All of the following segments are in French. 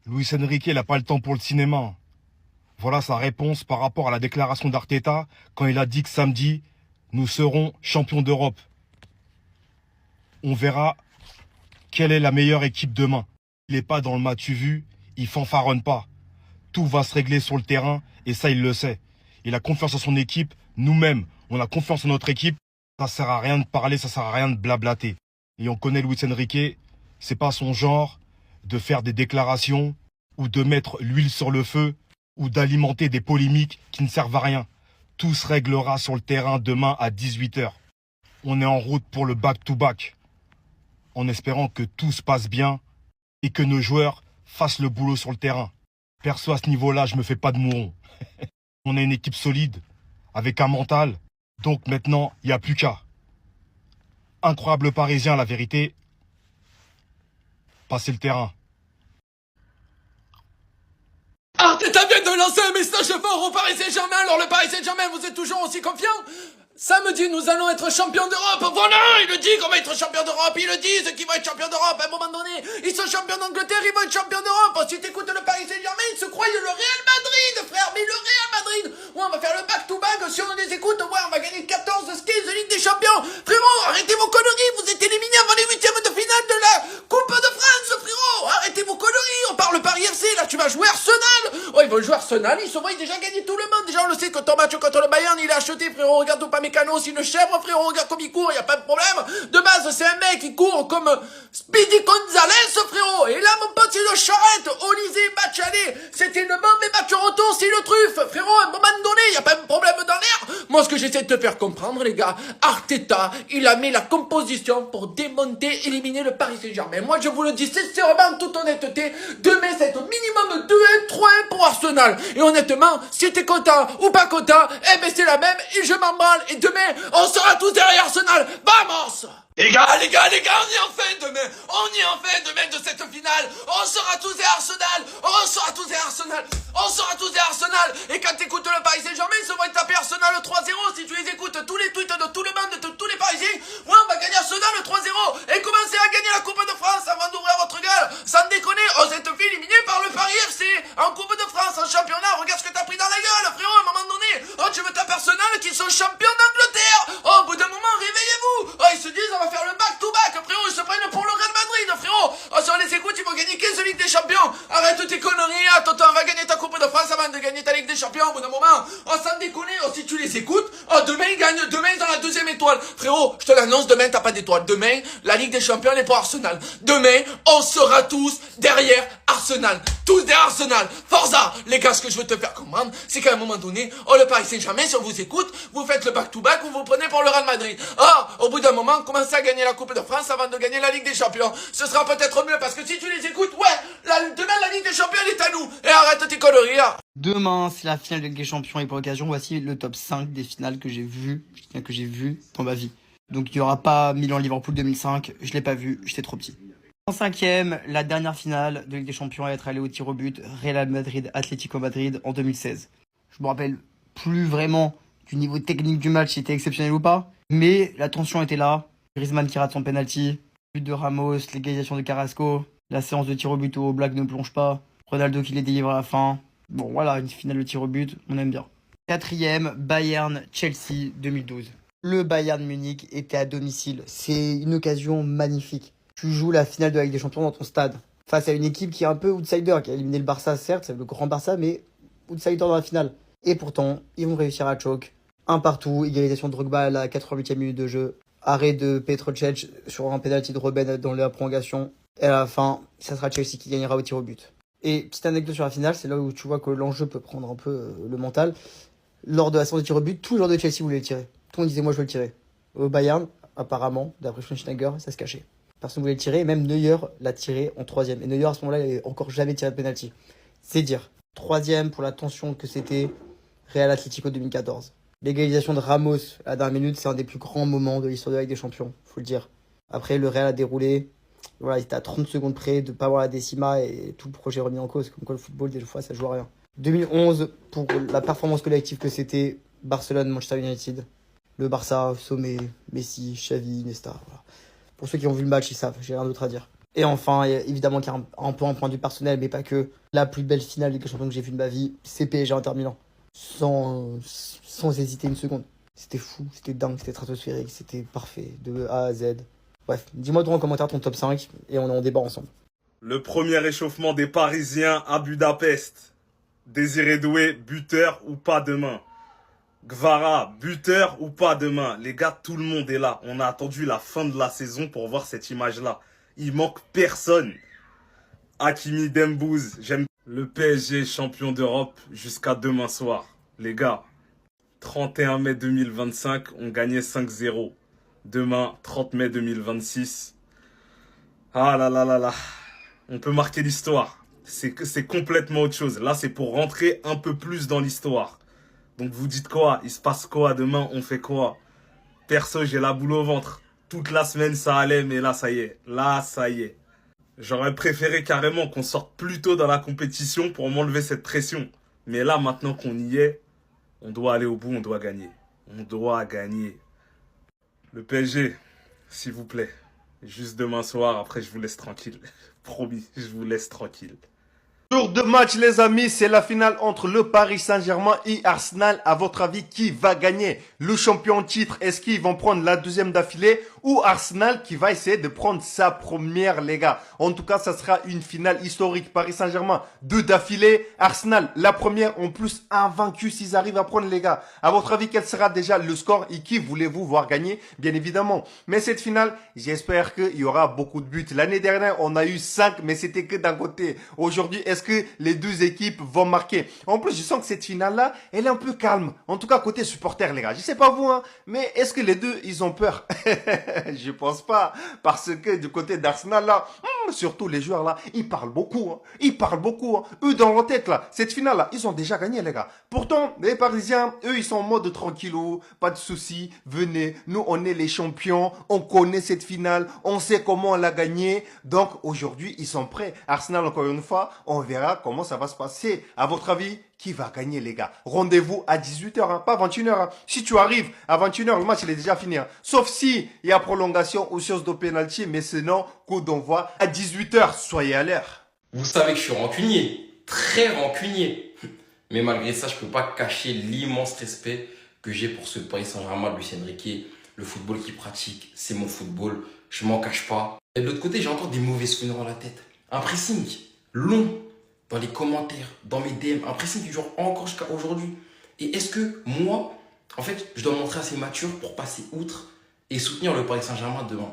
Luis Enrique, il n'a pas le temps pour le cinéma. Voilà sa réponse par rapport à la déclaration d'Arteta quand il a dit que samedi, nous serons champions d'Europe. On verra quelle est la meilleure équipe demain. Il n'est pas dans le m'as-tu vu, il fanfaronne pas. Tout va se régler sur le terrain et ça, il le sait. Il a confiance en son équipe, nous-mêmes, on a confiance en notre équipe. Ça sert à rien de parler, ça sert à rien de blablater. Et on connaît Luis Enrique, c'est pas son genre de faire des déclarations ou de mettre l'huile sur le feu ou d'alimenter des polémiques qui ne servent à rien. Tout se réglera sur le terrain demain à 18 h. On est en route pour le back-to-back, en espérant que tout se passe bien et que nos joueurs fassent le boulot sur le terrain. Perso, à ce niveau-là, je me fais pas de mouron. On est une équipe solide, avec un mental, donc maintenant, il n'y a plus qu'à. Incroyable Parisien, la vérité. Passez le terrain. Arteta vient de lancer un message fort au Paris Saint-Germain. Alors le Paris Saint-Germain, vous êtes toujours aussi confiant? Samedi, nous allons être champions d'Europe. Voilà, il le dit qu'on va être champions d'Europe. Ils le disent qu'ils vont être champions d'Europe. À un moment donné, ils sont champions d'Angleterre, ils vont être champions d'Europe. Si t'écoutes le Paris Saint-Germain, ils se croient le Real Madrid, frère. Mais le Real Madrid, ouais, on va faire le back-to-back. Si on les écoute, ouais, on va gagner 14 skis de Ligue des Champions. Frérot, arrêtez vos conneries. Vous êtes éliminés avant les huitièmes de finale de la Coupe de France, frérot. Arrêtez vos conneries. On parle Paris FC. Là, tu vas jouer Arsenal. Oh, ils vont jouer Arsenal. Ils se voient déjà gagner tout le monde. Déjà, on le sait que ton match contre le Bayern, il a acheté, frérot. Regarde Upamecano, c'est une chèvre, frérot. Regarde comme il court. Y a pas de problème. De base, c'est un mec qui court comme Speedy Gonzalez, frérot. Et là, mon pote, c'est le charrette. Olysée, match aller. C'était une bombe et match retour, c'est le truffe. Frérot, à un moment donné, y a pas de problème dans l'air. Moi, ce que j'essaie de te faire comprendre, les gars, Arteta, il a mis la composition pour démonter, éliminer le Paris Saint-Germain. Moi, je vous le dis sincèrement, en toute honnêteté, demain, c'est au minimum 2-1, 3-1 pour Arsenal. Et honnêtement, si t'es content ou pas content, eh ben, c'est la même et je m'en branle. Et demain, on sera tous derrière Arsenal. Vamos! Les gars, on y est enfin demain. On y est enfin demain de cette finale. On sera tous derrière Arsenal. On sera tous derrière Arsenal. On sera tous derrière Arsenal. Et quand t'écoutes le Paris Saint-Germain, ils se vont taper Arsenal 3-0. Si tu les écoutes, tous les tweets de tout le monde, de tous les Parisiens, ouais, on va gagner Arsenal 3-0. Et commencer à gagner la Coupe de France avant d'ouvrir votre gueule. Sans déconner, on s'est fait éliminer par le Paris FC. En Coupe de France, en championnat, regarde ce que t'as pris dans la gueule, frérot, à un moment donné. Oh, tu veux taper Arsenal qui sont champions d'Angleterre. Oh, au bout d'un moment, réveillez-vous. Oh, ils se disent, on va faire le back-to-back, frérot. Ils se prennent pour le Real Madrid, frérot. Oh, si on les écoute, ils vont gagner 15 Ligue des Champions. Arrête tes conneries. Attends, on va gagner ta Coupe de France avant de gagner ta Ligue des Champions. Au bout d'un moment, oh, sans déconner. Oh, si tu les écoutes, oh, demain, ils gagnent. Demain, ils ont la deuxième étoile. Frérot, je te l'annonce, demain, t'as pas d'étoile. Demain, la Ligue des Champions, elle est pour Arsenal. Demain, on sera tous derrière Arsenal. Tous derrière Arsenal. Forza. Les gars, ce que je veux te faire comprendre, c'est qu'à un moment donné, oh, le Paris Saint-Germain, si on vous écoute, vous faites le back-to-back, vous vous prenez pour le Real Madrid. Oh, au bout d'un moment, commencez à gagner la Coupe de France avant de gagner la Ligue des Champions. Ce sera peut-être mieux parce que si tu les écoutes, ouais, demain la Ligue des Champions elle est à nous. Et arrête tes conneries. Hein. Demain, c'est la finale de Ligue des Champions et pour l'occasion, voici le top 5 des finales que j'ai vues dans ma vie. Donc il n'y aura pas Milan-Liverpool 2005, je l'ai pas vu, j'étais trop petit. En cinquième, la dernière finale de Ligue des Champions à être allée au tir au but, Real Madrid-Atlético Madrid en 2016. Je me rappelle plus vraiment du niveau technique du match, si c'était exceptionnel ou pas, mais la tension était là. Griezmann qui rate son penalty, but de Ramos, l'égalisation de Carrasco, la séance de tir au but où Oblak ne plonge pas, Ronaldo qui les délivre à la fin. Bon voilà, une finale de tir au but, on aime bien. Quatrième, Bayern-Chelsea 2012. Le Bayern Munich était à domicile, c'est une occasion magnifique. Tu joues la finale de la Ligue des Champions dans ton stade, face à une équipe qui est un peu outsider, qui a éliminé le Barça certes, c'est le grand Barça, mais outsider dans la finale. Et pourtant, ils vont réussir à choke. Un partout, égalisation de Drogba à la 88e minute de jeu. Arrêt de Petr Cech sur un penalty de Robben dans la prolongation. Et à la fin, ça sera Chelsea qui gagnera au tir au but. Et petite anecdote sur la finale, c'est là où tu vois que l'enjeu peut prendre un peu le mental. Lors de la séance de tir au but, tout le joueur de Chelsea voulait le tirer. Tout le monde disait moi je veux le tirer. Au Bayern, apparemment, d'après Schweinsteiger, ça se cachait. Personne ne voulait le tirer, et même Neuer l'a tiré en troisième. Et Neuer à ce moment-là, il n'avait encore jamais tiré de penalty. C'est dire. Troisième pour la tension que c'était. Real Atlético 2014. L'égalisation de Ramos à la dernière minute, c'est un des plus grands moments de l'histoire de la Ligue des Champions, faut le dire. Après, le Real a déroulé. Voilà, il était à 30 secondes près de ne pas avoir la décima et tout le projet remis en cause. Comme quoi, le football, des fois, ça joue à rien. 2011, pour la performance collective que c'était, Barcelone-Manchester United. Le Barça, sommet, Messi, Xavi, Iniesta. Voilà. Pour ceux qui ont vu le match, ils savent, j'ai rien d'autre à dire. Et enfin, évidemment qu'il y a un peu un point de vue personnel, mais pas que. La plus belle finale de Ligue des Champions que j'ai vue de ma vie, c'est PSG Inter Milan. Sans hésiter une seconde. C'était fou, c'était dingue, c'était stratosphérique, c'était parfait, de A à Z. Bref, dis-moi toi en commentaire ton top 5 et on en débat ensemble. Le premier échauffement des Parisiens à Budapest. Désiré Doué, buteur ou pas demain. Gvara, buteur ou pas demain. Les gars, tout le monde est là. On a attendu la fin de la saison pour voir cette image-là. Il manque personne. Hakimi Dembouz, j'aime le PSG champion d'Europe jusqu'à demain soir. Les gars, 31 mai 2025, on gagnait 5-0. Demain, 30 mai 2026. Ah là là là là. On peut marquer l'histoire. C'est complètement autre chose. Là, c'est pour rentrer un peu plus dans l'histoire. Donc vous dites quoi? Il se passe quoi? Demain, on fait quoi? Perso, j'ai la boule au ventre. Toute la semaine, ça allait, mais là, ça y est. Là, ça y est. J'aurais préféré carrément qu'on sorte plus tôt dans la compétition pour m'enlever cette pression. Mais là, maintenant qu'on y est, on doit aller au bout, on doit gagner. On doit gagner. Le PSG, s'il vous plaît. Juste demain soir, après je vous laisse tranquille. Promis, je vous laisse tranquille. Jour de match les amis, c'est la finale entre le Paris Saint-Germain et Arsenal. À votre avis, qui va gagner le champion en titre? Est-ce qu'ils vont prendre la deuxième d'affilée ou Arsenal qui va essayer de prendre sa première les gars? En tout cas, ça sera une finale historique. Paris Saint-Germain, 2 d'affilée. Arsenal, la première en plus invaincu s'ils arrivent à prendre les gars. À votre avis, quel sera déjà le score et qui voulez-vous voir gagner? Bien évidemment. Mais cette finale, j'espère qu'il y aura beaucoup de buts. L'année dernière, on a eu 5, mais c'était que d'un côté. Aujourd'hui, est-ce que les deux équipes vont marquer? En plus, je sens que cette finale-là, elle est un peu calme. En tout cas, côté supporter, les gars. Je sais pas vous, hein, mais est-ce que les deux, ils ont peur? Je pense pas. Parce que du côté d'Arsenal, là, surtout les joueurs, là, ils parlent beaucoup. Hein. Ils parlent beaucoup. Hein. Eux, dans leur tête, là, cette finale-là, ils ont déjà gagné, les gars. Pourtant, les Parisiens, eux, ils sont en mode tranquillou. Pas de soucis. Venez. Nous, on est les champions. On connaît cette finale. On sait comment on l'a gagnée. Donc, aujourd'hui, ils sont prêts. Arsenal, encore une fois, on verra comment ça va se passer. À votre avis, qui va gagner, les gars? Rendez-vous à 18h, hein, pas 21h. Hein. Si tu arrives à 21h, le match, il est déjà fini. Hein. Sauf si il y a prolongation ou chose de pénalty, mais sinon, coup d'envoi à 18h. Soyez à l'heure. Vous savez que je suis rancunier, très rancunier. Mais malgré ça, je peux pas cacher l'immense respect que j'ai pour ce Paris Saint-Germain, Luis Enrique. Le football qu'il pratique, c'est mon football. Je m'en cache pas. Et de l'autre côté, j'ai encore des mauvais souvenirs dans la tête. Un pressing long dans les commentaires, dans mes DM, un pressing qui dure encore jusqu'à aujourd'hui. Et est-ce que moi, en fait, je dois montrer assez mature pour passer outre et soutenir le Paris Saint-Germain demain?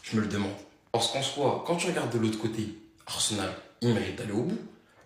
Je me le demande. Parce qu'en soi, quand tu regardes de l'autre côté, Arsenal, ils méritent d'aller au bout.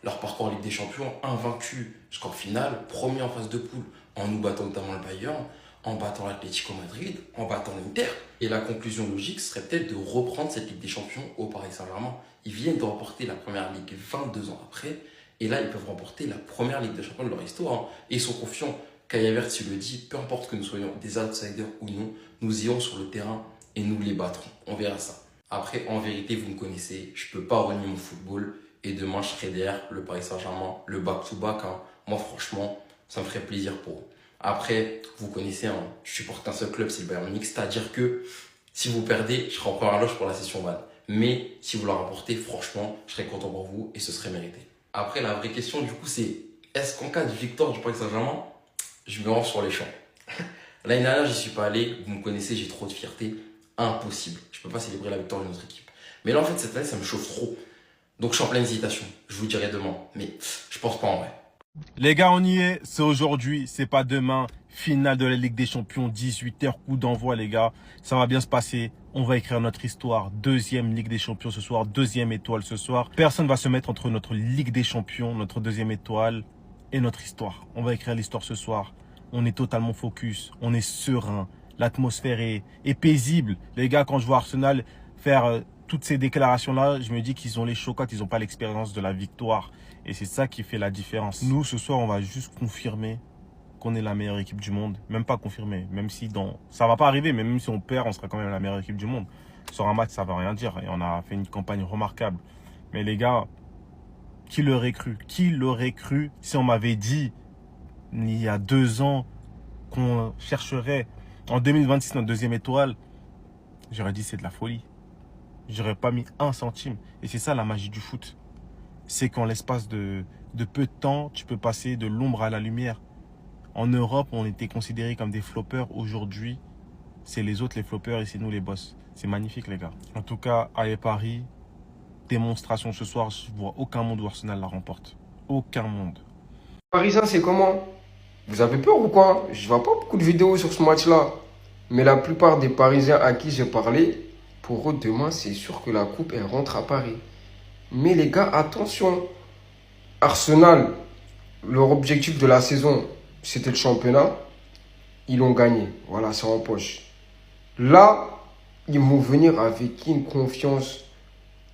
Leur parcours en Ligue des Champions, invaincu jusqu'en finale, premier en phase de poule, en nous battant notamment le Bayern, en battant l'Atlético Madrid, en battant l'Inter. Et la conclusion logique serait peut-être de reprendre cette Ligue des Champions au Paris Saint-Germain. Ils viennent de remporter la première Ligue 22 ans après. Et là, ils peuvent remporter la première Ligue des Champions de leur histoire. Hein. Et ils sont confiants. Kai Havertz le dit, peu importe que nous soyons des outsiders ou non, nous irons sur le terrain et nous les battrons. On verra ça. Après, en vérité, vous me connaissez, je ne peux pas renier mon football. Et demain, je serai derrière le Paris Saint-Germain, le back-to-back. Hein. Moi, franchement, ça me ferait plaisir pour eux. Après, vous connaissez, hein, je supporte qu'un seul club, c'est le Bayern Munich. C'est-à-dire que si vous perdez, je serai en première loge pour la session balle. Mais si vous la remportez, franchement, je serais content pour vous et ce serait mérité. Après, la vraie question, du coup, c'est est-ce qu'en cas de victoire du Paris Saint-Germain, je me rends sur les champs? L'année dernière, j'y suis pas allé. Vous me connaissez, j'ai trop de fierté. Impossible. Je peux pas célébrer la victoire de notre équipe. Mais là, en fait, cette année, ça me chauffe trop. Donc, je suis en pleine hésitation. Je vous dirai demain. Mais je pense pas en vrai. Les gars, on y est. C'est aujourd'hui, c'est pas demain. Finale de la Ligue des Champions, 18h, coup d'envoi, les gars. Ça va bien se passer. On va écrire notre histoire. Deuxième Ligue des Champions ce soir, deuxième étoile ce soir. Personne va se mettre entre notre Ligue des Champions, notre deuxième étoile et notre histoire. On va écrire l'histoire ce soir. On est totalement focus. On est serein. L'atmosphère est paisible. Les gars, quand je vois Arsenal faire toutes ces déclarations-là, je me dis qu'ils ont les chocottes, ils n'ont pas l'expérience de la victoire. Et c'est ça qui fait la différence. Nous, ce soir, on va juste confirmer qu'on est la meilleure équipe du monde. Même pas confirmé. Même si ça va pas arriver, mais même si on perd, on sera quand même la meilleure équipe du monde. Sur un match, ça va rien dire. Et on a fait une campagne remarquable. Mais les gars, qui l'aurait cru? Qui l'aurait cru si on m'avait dit, il y a 2 ans, qu'on chercherait en 2026 notre deuxième étoile? J'aurais dit c'est de la folie. J'aurais pas mis 1 centime. Et c'est ça la magie du foot. C'est qu'en l'espace de peu de temps, tu peux passer de l'ombre à la lumière. En Europe, on était considérés comme des floppers. Aujourd'hui, c'est les autres les floppers et c'est nous les boss. C'est magnifique les gars. En tout cas, allez Paris, démonstration ce soir. Je vois aucun monde où Arsenal la remporte. Aucun monde. Parisien, c'est comment? Vous avez peur ou quoi? Je vois pas beaucoup de vidéos sur ce match-là. Mais la plupart des Parisiens à qui j'ai parlé, pour eux, demain, c'est sûr que la coupe, elle rentre à Paris. Mais les gars, attention. Arsenal, leur objectif de la saison, c'était le championnat. Ils l'ont gagné. Voilà, c'est en poche. Là, ils vont venir avec une confiance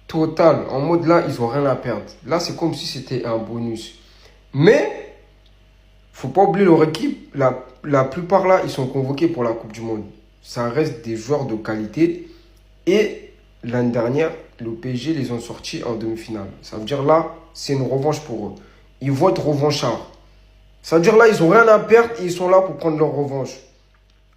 totale. En mode là, ils n'ont rien à perdre. Là, c'est comme si c'était un bonus. Mais, faut pas oublier leur équipe. La plupart là, ils sont convoqués pour la Coupe du Monde. Ça reste des joueurs de qualité. Et l'année dernière, le PSG les ont sortis en demi-finale. Ça veut dire là, c'est une revanche pour eux. Ils vont être revanchards. Ça veut dire là, ils n'ont rien à perdre et ils sont là pour prendre leur revanche.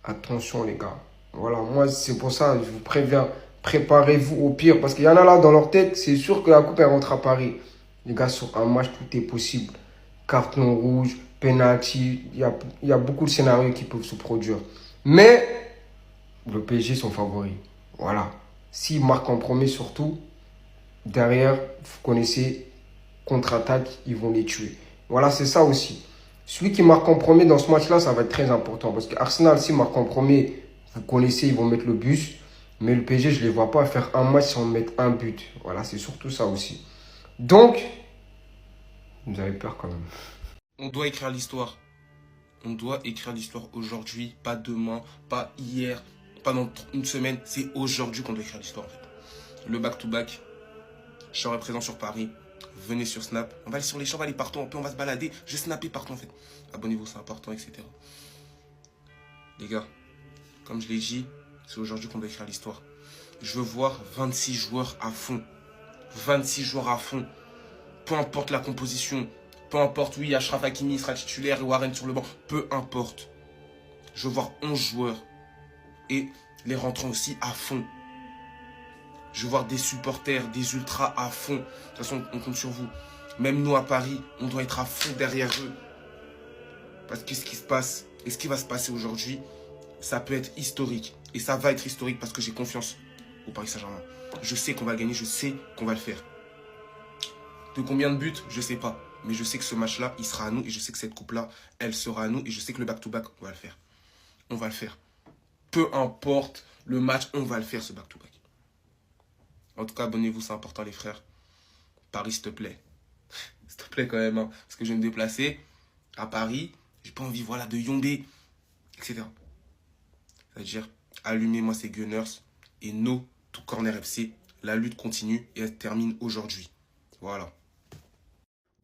Attention les gars. Voilà, moi c'est pour ça, je vous préviens, préparez-vous au pire. Parce qu'il y en a là dans leur tête, c'est sûr que la coupe elle rentre à Paris. Les gars, sur un match, tout est possible. Carton rouge, penalty, il y a beaucoup de scénarios qui peuvent se produire. Mais le PSG sont favoris. Voilà. S'ils marquent en premier surtout, derrière, vous connaissez, contre-attaque, ils vont les tuer. Voilà, c'est ça aussi. Celui qui marque en premier dans ce match-là, ça va être très important. Parce que Arsenal, s'il marque en premier, vous connaissez, ils vont mettre le bus. Mais le PSG, je ne les vois pas faire un match sans mettre un but. Voilà, c'est surtout ça aussi. Donc, vous avez peur quand même. On doit écrire l'histoire. On doit écrire l'histoire aujourd'hui, pas demain, pas hier, pas dans une semaine. C'est aujourd'hui qu'on doit écrire l'histoire en fait. Le back-to-back, je serai présent sur Paris. Venez sur Snap. On va aller sur les champs, on va aller partout. On va se balader. Je vais snapper partout en fait. Abonnez-vous, c'est important, etc. Les gars, comme je l'ai dit, c'est aujourd'hui qu'on doit écrire l'histoire. Je veux voir 26 joueurs à fond. 26 joueurs à fond. Peu importe la composition. Peu importe, oui, Achraf Hakimi sera titulaire et Warren sur le banc. Peu importe. Je veux voir 11 joueurs. Et les rentrants aussi à fond. Je veux voir des supporters, des ultras à fond. De toute façon, on compte sur vous. Même nous à Paris, on doit être à fond derrière eux. Parce que ce qui se passe et ce qui va se passer aujourd'hui, ça peut être historique. Et ça va être historique parce que j'ai confiance au Paris Saint-Germain. Je sais qu'on va gagner, je sais qu'on va le faire. De combien de buts, je sais pas. Mais je sais que ce match-là, il sera à nous. Et je sais que cette coupe-là, elle sera à nous. Et je sais que le back-to-back, on va le faire. On va le faire. Peu importe le match, on va le faire ce back-to-back. En tout cas, abonnez-vous, c'est important les frères. Paris, s'il te plaît. S'il te plaît quand même. Hein, parce que je vais me déplacer à Paris. J'ai pas envie, voilà, de yonder, etc. C'est-à-dire, allumez-moi ces Gunners. Et no to Corner FC. La lutte continue et elle se termine aujourd'hui. Voilà.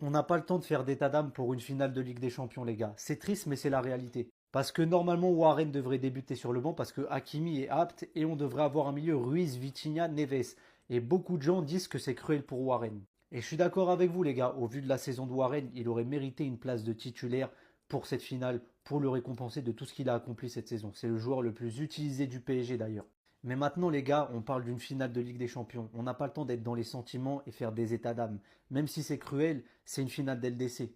On n'a pas le temps de faire d'état d'âme pour une finale de Ligue des Champions, les gars. C'est triste, mais c'est la réalité. Parce que normalement, Warren devrait débuter sur le banc parce que Hakimi est apte et on devrait avoir un milieu Ruiz, Vitinha, Neves. Et beaucoup de gens disent que c'est cruel pour Warren. Et je suis d'accord avec vous, les gars. Au vu de la saison de Warren, il aurait mérité une place de titulaire pour cette finale, pour le récompenser de tout ce qu'il a accompli cette saison. C'est le joueur le plus utilisé du PSG d'ailleurs. Mais maintenant les gars, on parle d'une finale de Ligue des Champions. On n'a pas le temps d'être dans les sentiments et faire des états d'âme. Même si c'est cruel, c'est une finale d'LDC.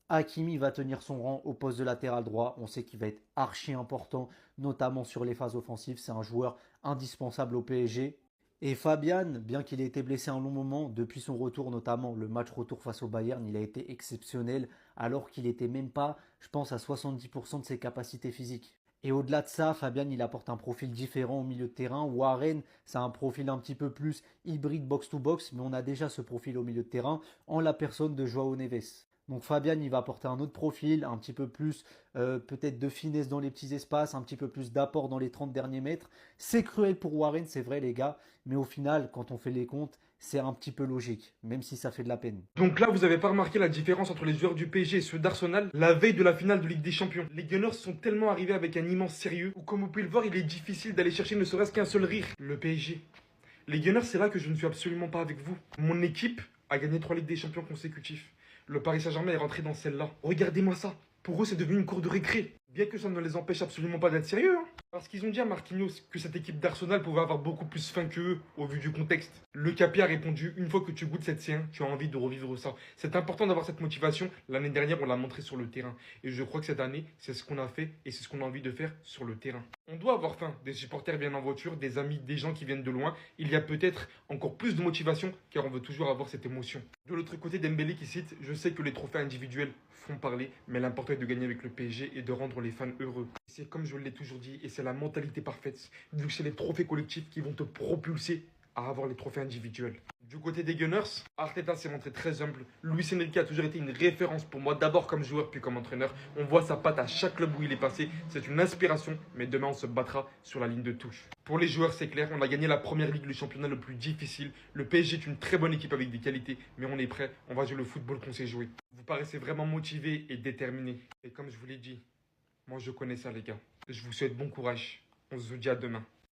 Hakimi va tenir son rang au poste de latéral droit. On sait qu'il va être archi important, notamment sur les phases offensives. C'est un joueur indispensable au PSG. Et Fabian, bien qu'il ait été blessé un long moment, depuis son retour notamment, le match retour face au Bayern, il a été exceptionnel alors qu'il n'était même pas, je pense, à 70% de ses capacités physiques. Et au-delà de ça, Fabian, il apporte un profil différent au milieu de terrain. Warren, c'est un profil un petit peu plus hybride box-to-box, mais on a déjà ce profil au milieu de terrain en la personne de Joao Neves. Donc Fabian, il va apporter un autre profil, un petit peu plus peut-être de finesse dans les petits espaces, un petit peu plus d'apport dans les 30 derniers mètres. C'est cruel pour Warren, c'est vrai les gars, mais au final, quand on fait les comptes, c'est un petit peu logique, même si ça fait de la peine. Donc là, vous avez pas remarqué la différence entre les joueurs du PSG et ceux d'Arsenal la veille de la finale de Ligue des Champions. Les Gunners sont tellement arrivés avec un immense sérieux, où comme vous pouvez le voir, il est difficile d'aller chercher ne serait-ce qu'un seul rire. Le PSG. Les Gunners, c'est là que je ne suis absolument pas avec vous. Mon équipe a gagné 3 Ligues des Champions consécutifs. Le Paris Saint-Germain est rentré dans celle-là. Regardez-moi ça. Pour eux, c'est devenu une cour de récré. Bien que ça ne les empêche absolument pas d'être sérieux. Parce qu'ils ont dit à Marquinhos que cette équipe d'Arsenal pouvait avoir beaucoup plus faim qu'eux au vu du contexte. Le Capi a répondu, une fois que tu goûtes cette C1, tu as envie de revivre ça. C'est important d'avoir cette motivation. L'année dernière, on l'a montré sur le terrain. Et je crois que cette année, c'est ce qu'on a fait et c'est ce qu'on a envie de faire sur le terrain. On doit avoir faim. Des supporters viennent en voiture, des amis, des gens qui viennent de loin. Il y a peut-être encore plus de motivation car on veut toujours avoir cette émotion. De l'autre côté, Dembélé qui cite, je sais que les trophées individuels font parler, mais l'important est de gagner avec le PSG et de rendre les fans heureux. C'est comme je l'ai toujours dit et c'est la mentalité parfaite. Vu que c'est les trophées collectifs qui vont te propulser à avoir les trophées individuels. Du côté des Gunners, Arteta s'est montré très humble. Luis Enrique a toujours été une référence pour moi, d'abord comme joueur puis comme entraîneur. On voit sa patte à chaque club où il est passé. C'est une inspiration, mais demain on se battra sur la ligne de touche. Pour les joueurs, c'est clair, on a gagné la première ligue, le championnat le plus difficile. Le PSG est une très bonne équipe avec des qualités, mais on est prêt, on va jouer le football qu'on sait jouer. Vous paraissez vraiment motivé et déterminé. Et comme je vous l'ai dit, moi je connais ça les gars. Je vous souhaite bon courage. On se dit à demain.